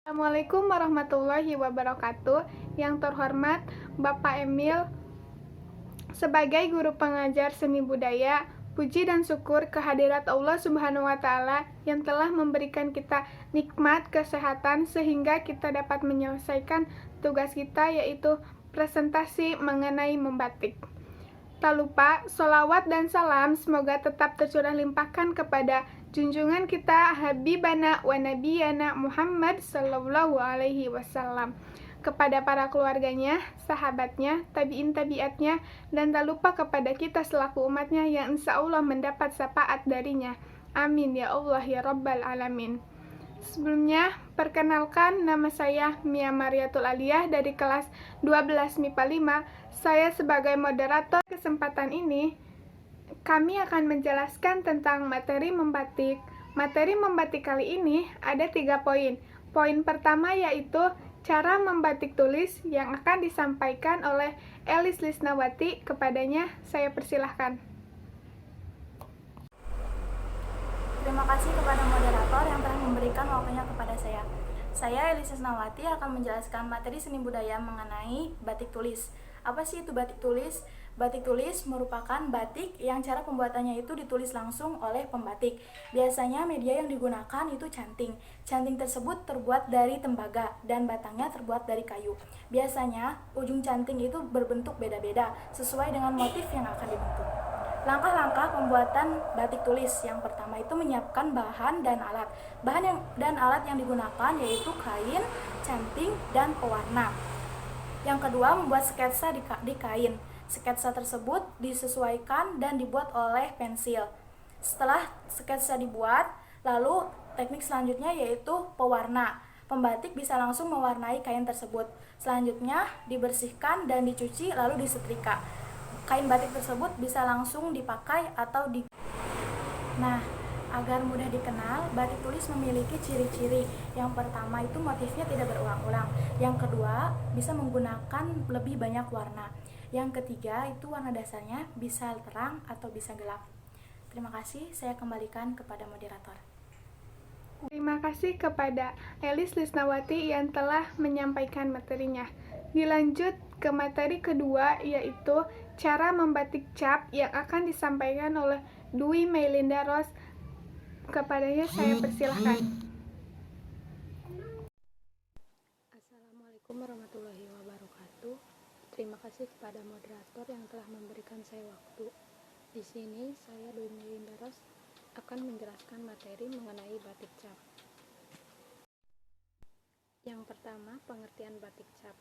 Assalamualaikum warahmatullahi wabarakatuh. Yang terhormat Bapak Emil, sebagai guru pengajar seni budaya, puji dan syukur kehadirat Allah Subhanahu wa Ta'ala yang telah memberikan kita nikmat kesehatan sehingga kita dapat menyelesaikan tugas kita, yaitu presentasi mengenai membatik. Tak lupa, sholawat dan salam semoga tetap tercurah limpahkan kepada junjungan kita Habibana wa Nabiyana Muhammad Sallallahu Alaihi Wasallam, kepada para keluarganya, sahabatnya, tabiin tabiatnya, dan tak lupa kepada kita selaku umatnya yang insya Allah mendapat syafaat darinya. Amin ya Allah ya Rabbal Alamin. Sebelumnya, perkenalkan, nama saya Mia Mariatul Aliyah dari kelas 12 MIPA 5. Saya sebagai moderator kesempatan ini, kami akan menjelaskan tentang materi membatik. Materi membatik kali ini ada 3 poin. Poin pertama yaitu cara membatik tulis yang akan disampaikan oleh Elis Lisnawati. Kepadanya saya persilahkan. Terima kasih kepada moderator yang telah memberikan waktunya kepada saya. Saya Elisa Snawati akan menjelaskan materi seni budaya mengenai batik tulis. Apa sih itu batik tulis? Batik tulis merupakan batik yang cara pembuatannya itu ditulis langsung oleh pembatik. Biasanya media yang digunakan itu canting. Canting tersebut terbuat dari tembaga dan batangnya terbuat dari kayu. Biasanya ujung canting itu berbentuk beda-beda sesuai dengan motif yang akan dibentuk. Langkah-langkah pembuatan batik tulis. Yang pertama itu menyiapkan bahan dan alat. Dan alat yang digunakan yaitu kain, canting, dan pewarna. Yang kedua, membuat sketsa di kain. Sketsa tersebut disesuaikan dan dibuat oleh pensil. Setelah sketsa dibuat, lalu teknik selanjutnya yaitu pewarna. Pembatik bisa langsung mewarnai kain tersebut. Selanjutnya dibersihkan dan dicuci lalu disetrika. Kain batik tersebut bisa langsung dipakai atau Nah, agar mudah dikenal, batik tulis memiliki ciri-ciri. Yang pertama itu motifnya tidak berulang-ulang. Yang kedua, bisa menggunakan lebih banyak warna. Yang ketiga itu warna dasarnya bisa terang atau bisa gelap. Terima kasih, saya kembalikan kepada moderator. Terima kasih kepada Elis Lisnawati yang telah menyampaikan materinya. Dilanjut ke materi kedua, yaitu cara membatik cap yang akan disampaikan oleh Dwi Melinda Ros. Kepadanya saya persilahkan. Assalamualaikum warahmatullahi wabarakatuh. Terima kasih kepada moderator yang telah memberikan saya waktu. Di sini saya Dwi Melinda Ros akan menjelaskan materi mengenai batik cap. Yang pertama, pengertian batik cap.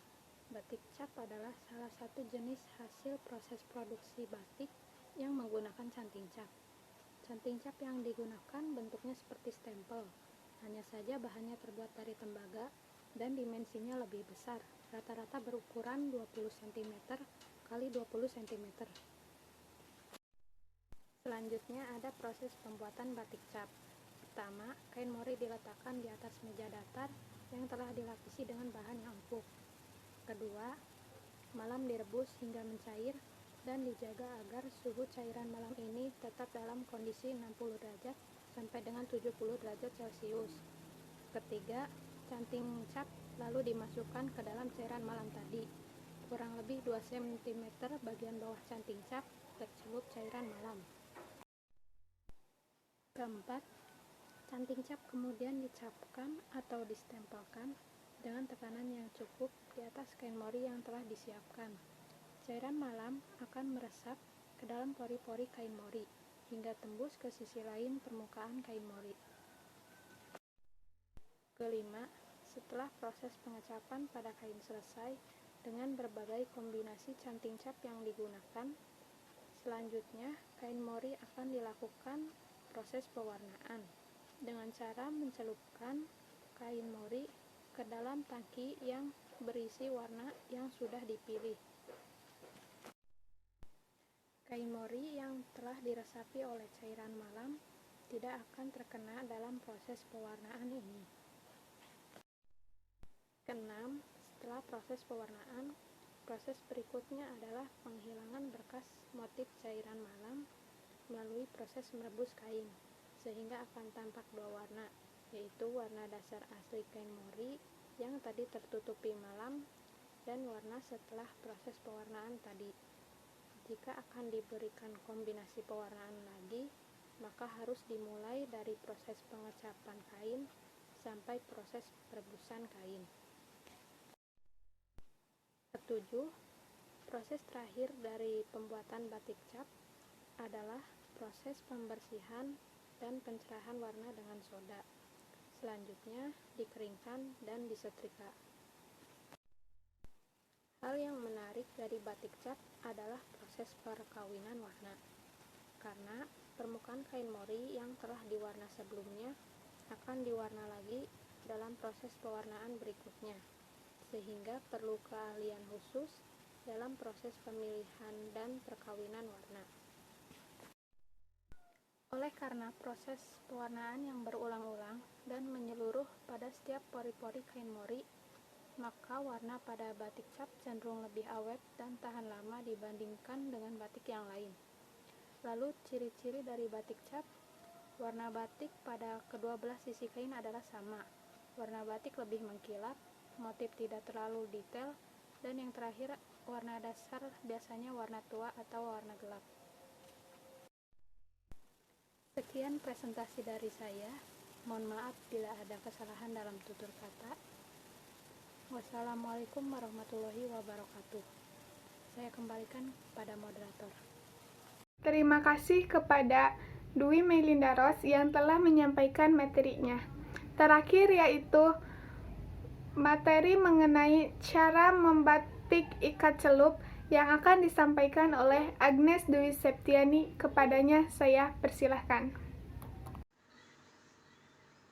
Batik cap adalah salah satu jenis hasil proses produksi batik yang menggunakan canting cap. Canting cap yang digunakan bentuknya seperti stempel, hanya saja bahannya terbuat dari tembaga dan dimensinya lebih besar, rata-rata berukuran 20 cm x 20 cm. Selanjutnya ada proses pembuatan batik cap. Pertama, kain mori diletakkan di atas meja datar yang telah dilapisi dengan bahan yang empuk. Kedua, malam direbus hingga mencair dan dijaga agar suhu cairan malam ini tetap dalam kondisi 60 derajat sampai dengan 70 derajat Celcius. Ketiga, canting cap lalu dimasukkan ke dalam cairan malam tadi. Kurang lebih 2 cm bagian bawah canting cap tercelup cairan malam. Keempat, canting cap kemudian dicapkan atau distempelkan dengan tekanan yang cukup di atas kain mori yang telah disiapkan. Cairan malam akan meresap ke dalam pori-pori kain mori hingga tembus ke sisi lain permukaan kain mori. Kelima, setelah proses pengecapan pada kain selesai dengan berbagai kombinasi canting cap yang digunakan, selanjutnya kain mori akan dilakukan proses pewarnaan dengan cara mencelupkan kain mori ke dalam tangki yang berisi warna yang sudah dipilih. Kain mori yang telah diresapi oleh cairan malam tidak akan terkena dalam proses pewarnaan ini. Keenam, setelah proses pewarnaan, proses berikutnya adalah penghilangan bekas motif cairan malam melalui proses merebus kain, sehingga akan tampak dua warna, yaitu warna dasar asli kain mori yang tadi tertutupi malam dan warna setelah proses pewarnaan tadi. Jika akan diberikan kombinasi pewarnaan lagi, maka harus dimulai dari proses pengecapan kain sampai proses perebusan kain. Ketujuh, proses terakhir dari pembuatan batik cap adalah proses pembersihan dan pencerahan warna dengan soda. Selanjutnya, dikeringkan dan disetrika. Hal yang menarik dari batik cap adalah proses perkawinan warna. Karena permukaan kain mori yang telah diwarna sebelumnya akan diwarna lagi dalam proses pewarnaan berikutnya, sehingga perlu keahlian khusus dalam proses pemilihan dan perkawinan warna. Oleh karena proses pewarnaan yang berulang-ulang dan menyeluruh pada setiap pori-pori kain mori, maka warna pada batik cap cenderung lebih awet dan tahan lama dibandingkan dengan batik yang lain. Lalu ciri-ciri dari batik cap, warna batik pada kedua belah sisi kain adalah sama. Warna batik lebih mengkilap, motif tidak terlalu detail, dan yang terakhir warna dasar biasanya warna tua atau warna gelap. Sekian presentasi dari saya. Mohon maaf bila ada kesalahan dalam tutur kata. Wassalamualaikum warahmatullahi wabarakatuh. Saya kembalikan kepada moderator. Terima kasih kepada Dwi Melinda Ros yang telah menyampaikan materinya. Terakhir yaitu materi mengenai cara membatik ikat celup yang akan disampaikan oleh Agnes Dwi Septiani. Kepadanya saya persilahkan.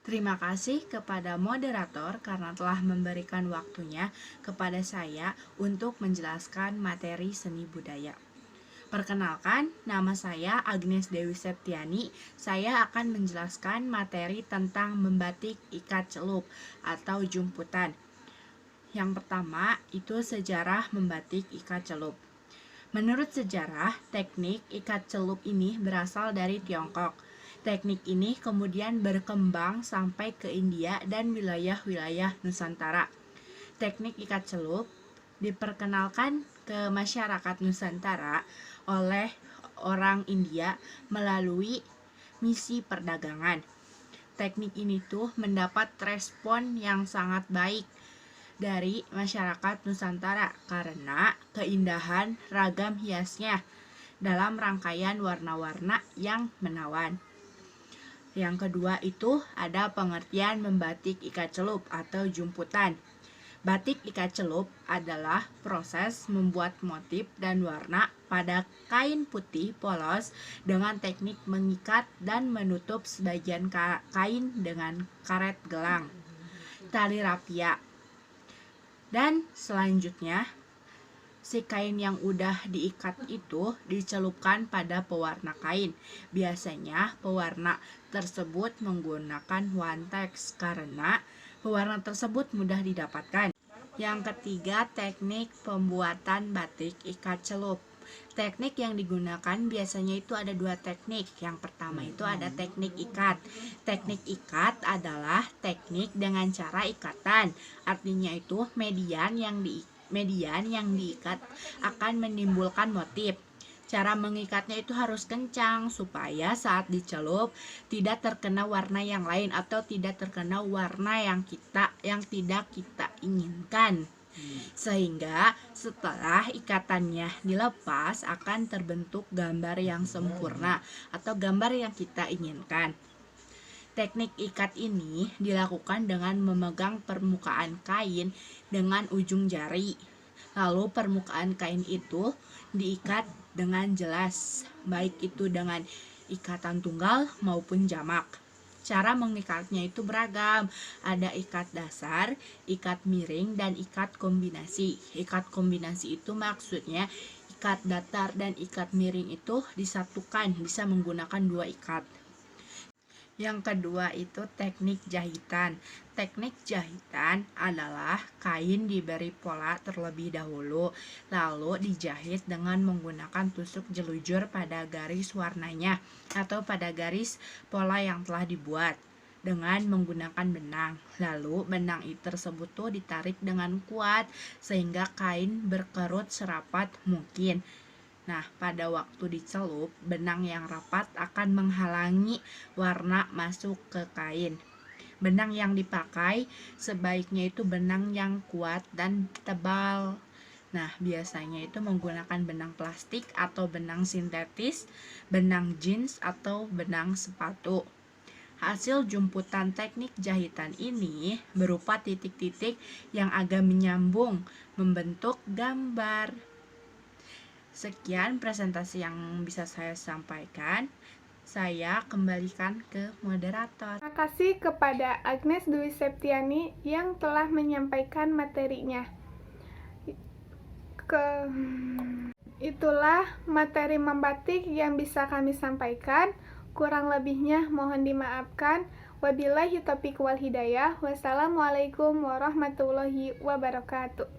Terima kasih kepada moderator karena telah memberikan waktunya kepada saya untuk menjelaskan materi seni budaya. Perkenalkan, nama saya Agnes Dewi Septiani. Saya akan menjelaskan materi tentang membatik ikat celup atau jumputan. Yang pertama, itu sejarah membatik ikat celup. Menurut sejarah, teknik ikat celup ini berasal dari Tiongkok. Teknik ini kemudian berkembang sampai ke India dan wilayah-wilayah Nusantara. Teknik ikat celup diperkenalkan ke masyarakat Nusantara oleh orang India melalui misi perdagangan. Teknik ini tuh mendapat respon yang sangat baik dari masyarakat Nusantara karena keindahan ragam hiasnya dalam rangkaian warna-warna yang menawan. Yang kedua itu ada pengertian membatik ikat celup atau jumputan. Batik ikat celup adalah proses membuat motif dan warna pada kain putih polos dengan teknik mengikat dan menutup sebagian kain dengan karet gelang, tali rapia. Dan selanjutnya, si kain yang udah diikat itu dicelupkan pada pewarna kain. Biasanya pewarna tersebut menggunakan Wantex karena pewarna tersebut mudah didapatkan. Yang ketiga, teknik pembuatan batik ikat celup. Teknik yang digunakan biasanya itu ada dua teknik. Yang pertama itu ada teknik ikat. Teknik ikat adalah teknik dengan cara ikatan. Artinya itu median yang diikat akan menimbulkan motif. Cara mengikatnya itu harus kencang supaya saat dicelup tidak terkena warna yang lain atau tidak terkena warna yang tidak kita inginkan. Sehingga setelah ikatannya dilepas akan terbentuk gambar yang sempurna atau gambar yang kita inginkan. Teknik ikat ini dilakukan dengan memegang permukaan kain dengan ujung jari. Lalu permukaan kain itu diikat dengan jelas, baik itu dengan ikatan tunggal maupun jamak. Cara mengikatnya itu beragam, ada ikat dasar, ikat miring, dan ikat kombinasi. Ikat kombinasi itu maksudnya ikat datar dan ikat miring itu disatukan, bisa menggunakan dua ikat. Yang kedua itu teknik jahitan. Teknik jahitan adalah kain diberi pola terlebih dahulu, lalu dijahit dengan menggunakan tusuk jelujur pada garis warnanya atau pada garis pola yang telah dibuat. dengan menggunakan benang. Lalu benang tersebut tuh ditarik dengan kuat sehingga kain berkerut serapat mungkin. Nah, pada waktu dicelup, benang yang rapat akan menghalangi warna masuk ke kain. Benang yang dipakai sebaiknya itu benang yang kuat dan tebal. Nah, biasanya itu menggunakan benang plastik atau benang sintetis, benang jeans atau benang sepatu. Hasil jumputan teknik jahitan ini berupa titik-titik yang agak menyambung, membentuk gambar. Sekian presentasi yang bisa saya sampaikan. Saya kembalikan ke moderator. Terima kasih kepada Agnes Dwi Septiani yang telah menyampaikan materinya. Itulah materi membatik yang bisa kami sampaikan. Kurang lebihnya mohon dimaafkan. Wabillahi taufiq wal hidayah. Wassalamualaikum warahmatullahi wabarakatuh.